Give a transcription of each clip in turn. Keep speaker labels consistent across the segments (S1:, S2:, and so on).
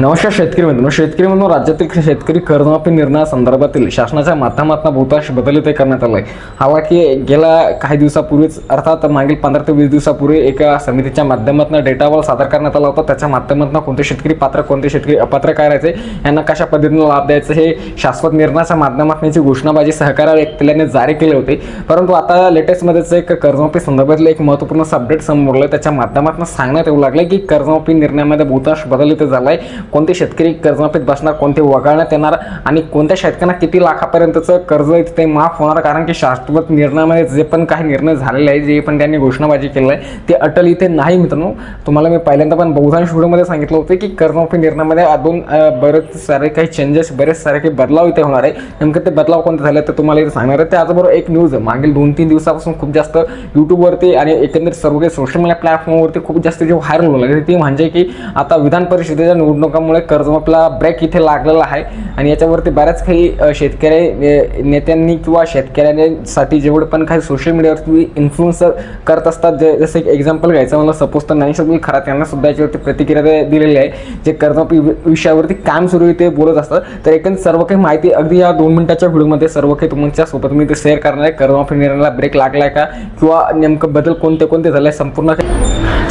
S1: नमस्कार शेतकरी मित्रांनो, राज्यातील शेतकरी कर्जमाफी निर्णयासंदर्भातील शासनाच्या माध्यमातून बहुतांश बदल ते करण्यात आले. हालाकी गेल्या काही दिवसापूर्वीच अर्थात मागील 15 ते 20 दिवसापूर्वी एका समितीच्या माध्यमातून डेटावर सादर करण्यात आला होता. त्याच्या माध्यमातून कोणते शेतकरी पात्र कोणते शेतकरी अपात्र करायचे यांना कशा पद्धतीने लाभ द्यायचे हे शाश्वत निर्णयाच्या माध्यमातून घोषणाबाजी सहकार्य केल्याने जारी केले होते. परंतु आता लेटेस्टमध्येच एक कर्जमाफी संदर्भातले एक महत्त्वपूर्ण अपडेट समोर आले. त्याच्या माध्यमातून सांगण्यात येऊ लागले की कर्जमाफी निर्णयामध्ये बहुतांश बदल इथे झालाय. कोणते शेतकरी कर्जमाफीत बसणार, कोणते वगळण्यात येणार आणि कोणत्या शेतकऱ्यांना किती लाखापर्यंतचं कर्ज इथे माफ होणार. कारण की शाश्वत निर्णयामध्ये जे पण काही निर्णय झालेले आहे, जे पण त्यांनी घोषणाबाजी केलेली आहे ते अटल इथे नाही. मित्रांनो, तुम्हाला मी पहिल्यांदा पण बहुतांश व्हिडिओमध्ये सांगितलं होतं की कर्जमाफी निर्णयामध्ये अजून बरेच सारे काही चेंजेस, बरेच सारे काही बदलाव इथे होणार आहे. नेमकं ते बदलाव कोणते झाले ते तुम्हाला इथे सांगणार आहे. त्याचबरोबर एक न्यूज मागील 2-3 दिवसापासून खूप जास्त यूट्यूबवरती आणि एकंदरीत सर्व काही सोशल मीडिया प्लॅटफॉर्मवरती खूप जास्त जे व्हायरल होऊ लागले ती म्हणजे की आता विधान परिषदेच्या निवडणुकामुळे कर्जमाफीला ब्रेक इथे लागलेला आहे. आणि याच्यावरती बऱ्याच काही शेतकरी नेत्यांनी किंवा शेतकऱ्यांसाठी जेवढे पण काही सोशल मीडियावरती इन्फ्लुएन्सर करत असतात, जसे एक एक्झाम्पल घ्यायचं मला सपोज तर ज्ञानेश्वर खरात यांना सुद्धा याच्यावरती प्रतिक्रिया दिलेली आहे, जे कर्जमाफी विषयावरती काम सुरू आहे ते बोलत असतात. तर एकंदरीत सर्व काही माहिती अगदी या 2 मिनिटाच्या व्हिडिओमध्ये सर्व काही तुमच्या सोबत मी ते शेअर करणार आहे. कर्जमाफी निर्णयाला ब्रेक लागलाय का किंवा नेमकं बदल कोणते कोणते झाले संपूर्ण.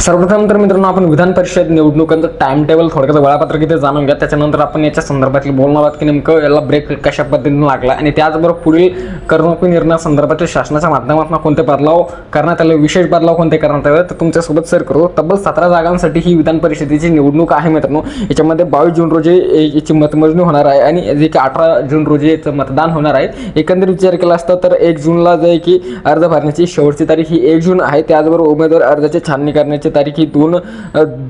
S1: सर्वप्रथम तर मित्रांनो, आपण विधान परिषद निवडणुकांचं टाइम टेबल थोडक्यात वेळापत्रक इथे जाणून घ्या. त्याच्यानंतर आपण याच्या संदर्भातली बोलणार आहोत की नेमकं याला ब्रेक कशा पद्धतीने लागला आणि त्याचबरोबर पुढील कर्जमाफी निर्णयासंदर्भातील शासनाच्या माध्यमातून कोणते बदलाव करण्यात आले, विशेष बदलाव कोणते करण्यात आले तर तुमच्यासोबत शेअर करतो. तब्बल 17 जागांसाठी ही विधान परिषदेची निवडणूक आहे मित्रांनो. याच्यामध्ये 22 जून रोजी याची मतमोजणी होणार आहे आणि जे की 18 जून रोजी याचं मतदान होणार आहे. एकंदरीत विचार केला असता तर 1 जूनला जे की अर्ज भरण्याची शेवटची तारीख ही 1 जून आहे. त्याचबरोबर उमेदवार अर्जाची छाननी करण्याची तारीख ही 2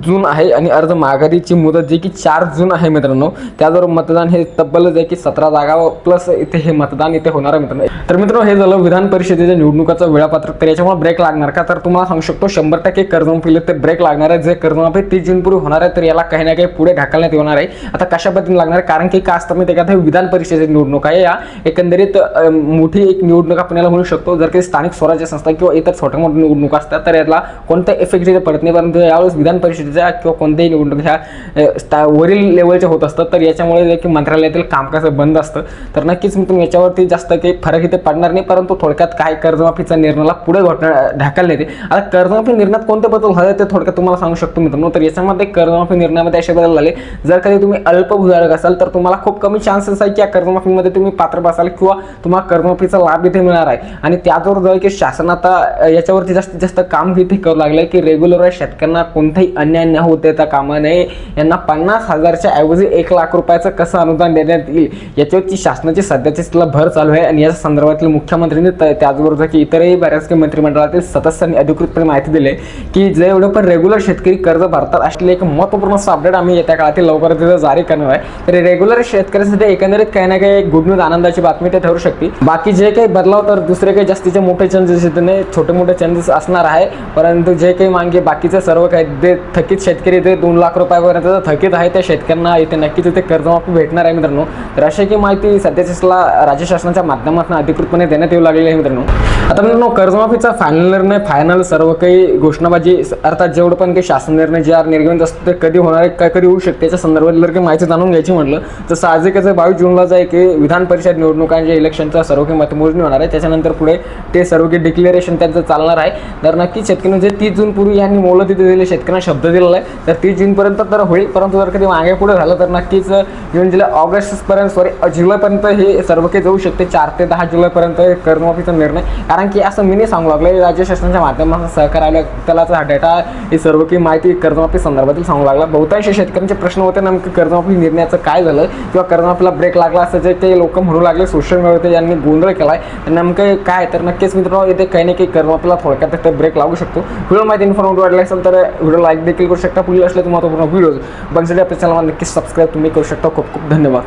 S1: जून आहे आणि अर्ज माघारीची मुदत जी की 4 जून आहे मित्रांनो. त्याचबरोबर मतदान हे तब्बल जे की 17 जागा प्लस इथे हे मतदान इथे होणार आहे मित्रांनो. तर मित्रांनो, हे झालं विधान परिषदेच्या निवडणुकाचं वेळापत्रक. तर याच्यामुळे ब्रेक लागणार का तर तुम्हाला सांगू शकतो 100% कर्जमाफीला ते ब्रेक लागणार आहे. जे कर्जमाफी 30 जून पूर्वी होणार आहे तर याला काही ना काही पुढे ढकलण्यात येणार आहे. आता कशा पद्धतीने लागणार आहे कारण की का असतं मी त्याच्यात विधान परिषदेची निवडणूक आहे. या एकंदरीत मोठी एक निवडणूक आपण याला म्हणू शकतो. जर काही स्थानिक स्वराज्य संस्था किंवा इतर छोट्या मोठ्या निवडणूक असतात तर याला कोणता इफेक्ट इथे पडत नाही. परंतु यावेळेस विधान परिषदेच्या किंवा कोणत्याही निवडणूक ह्या वरील लेवलच्या होत असतात तर याच्यामुळे की मंत्रालयातील कामकाज बंद असतं. तर नक्कीच मी तुम्ही याच्यावरती जास्त काही फरक इथे पडणार नाही. परंतु थोडक्यात काय कर्जमाफीचा निर्णयाला पुढे ढकलण्यात येते. आता कर्जमाफी निर्णयात कोणते बदल झाले ते थोडक्यात तुम्हाला सांगू शकतो मित्रांनो. तर याच्यामध्ये कर्जमाफी निर्णयामध्ये असे बदल झाले, जर कधी तुम्ही अल्पभूधारक असाल तर तुम्हाला खूप कमी चान्सेस आहे की या कर्जमाफीमध्ये तुम्ही पात्र बसाल किंवा तुम्हाला कर्जमाफीचा लाभ इथे मिळणार आहे. आणि त्याचबरोबर जर की शासन आता याच्यावरती जास्तीत जास्त काम इथे करू लागले की रेग्युलर शेतकऱ्यांना कोणताही अन्याय न होत देता कामा नये. यांना 50,000च्या ऐवजी 1 लाख रुपयाचं कसं अनुदान देण्यात येईल याच्यावरची शासनाची सध्याची भर चालू आहे. आणि या संदर्भातील मुख्यमंत्र्यांनी त्याचबरोबर की इतरही बऱ्याच काही मंत्रिमंडळातील सदस्यांनी अधिकृतपणे माहिती दिली की जे एवढं पण रेग्युलर शेतकरी कर्ज भरतात असले एक महत्त्वपूर्ण अपडेट आम्ही येत्या काळातील लवकरच जारी करणार आहे. तर रेग्युलर शेतकऱ्यांसाठी एकंदरीत काही ना काही गुड न्यूज, आनंदाची बातमी ते ठरू शकते. बाकी जे काही बदलाव तर दुसरे काही जास्तीचे मोठे चेंजेस नाही, छोटे मोठे चेंजेस असणार आहे. परंतु जे काही मागे बाकीचे सर्व काही जे थकीत शेतकरी ते 2 लाख रुपयापर्यंत थकीत आहे त्या शेतकऱ्यांना इथे नक्कीच इथे कर्जमाफी भेटणार आहे मित्रांनो. तर अशी की माहिती सध्याच्या राज्य शासनाच्या माध्यमातून अधिकृतपणे देण्यात येऊ लागलेली आहे मित्रांनो. आता मित्रांनो, कर्जमाफीचा फायनल निर्णय, फायनल सर्व काही घोषणाबाजी अर्थात जेवढं पण काही शासन निर्णय जे निर्गमित असतो ते कधी होणार आहे, कधी होऊ शकते याच्या संदर्भात जर काही माहिती जाणून घ्यायची म्हटलं तर साहजिकच 22 जूनला जे की विधान परिषद निवडणुकांच्या इलेक्शनचा सर्व काही मतमोजणी होणार आहे. त्याच्यानंतर पुढे ते सर्व काही डिक्लेरेशन त्यांचं चालणार आहे. तर नक्कीच शेतकऱ्यांनी जे 30 जून पूर्वी यांनी मोलत दिलेले शेतकऱ्यांना शब्द दिलेला आहे तर 30 जूनपर्यंत तर होईल. परंतु जर कधी मागे पुढे झालं तर नक्कीच जून जुलै ऑगस्टपर्यंत जुलैपर्यंत हे सर्व काही जाऊ शकते. 4 ते 10 जुलैपर्यंत कर्जमाफीचा निर्णय. कारण की असं मी नाही सांगू लागलं, राज्य शासनाच्या माध्यमातून सहकार आलं त्यालाच हा डेटा ही सर्व काही माहिती कर्जमाफी संदर्भातील सांगू लागला. बहुतांश शेतकऱ्यांचे प्रश्न होते नेमकं कर्जमाफी निर्णयाचं काय झालं किंवा कर्जमाफीला ब्रेक लागला असं जे ते लोक म्हणू लागले सोशल मीडियावरती, यांनी गोंधळ केलाय नेमकं काय. तर नक्कीच मित्रांनो, इथे काही ना काही कर्जमाफीला थोडक्यात ब्रेक लागू शकतो. व्हिडिओ माहिती इन्फॉर्मेटिव्ह वाटला असेल तर व्हिडिओ लाईक देखील करू शकता. पुढील असले तुम्हाला व्हिडिओज बघण्यासाठी आपल्या चॅनलला नक्कीच सबस्क्राईब तुम्ही करू शकता. खूप खूप धन्यवाद.